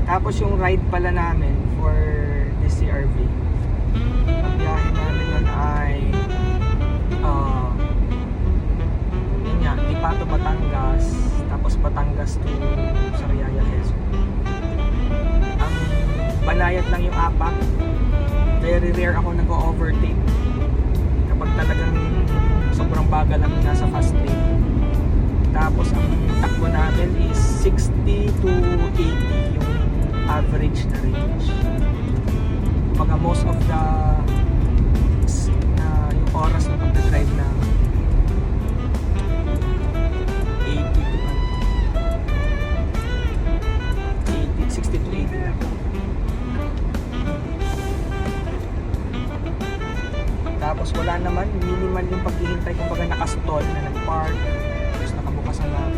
Tapos yung ride pala namin for this CRV, ang biyahe namin nun ay yun nga, Lipa to Batangas, tapos Batangas to Sariaya, Quezon. Ang banayad lang yung apak. Very rare ako nag-overtake kapag talagang sobrang bagal lang nasa fast lane. Tapos ang takbo namin is 60 to 80 yung average na range. Pagka most of the yung oras na pagdadrive na 80 to 80, 60 to 80 na. Tapos wala naman, minimal yung paghihintay, kumbaga nakastall na nag-park, tapos nakabukas na lang.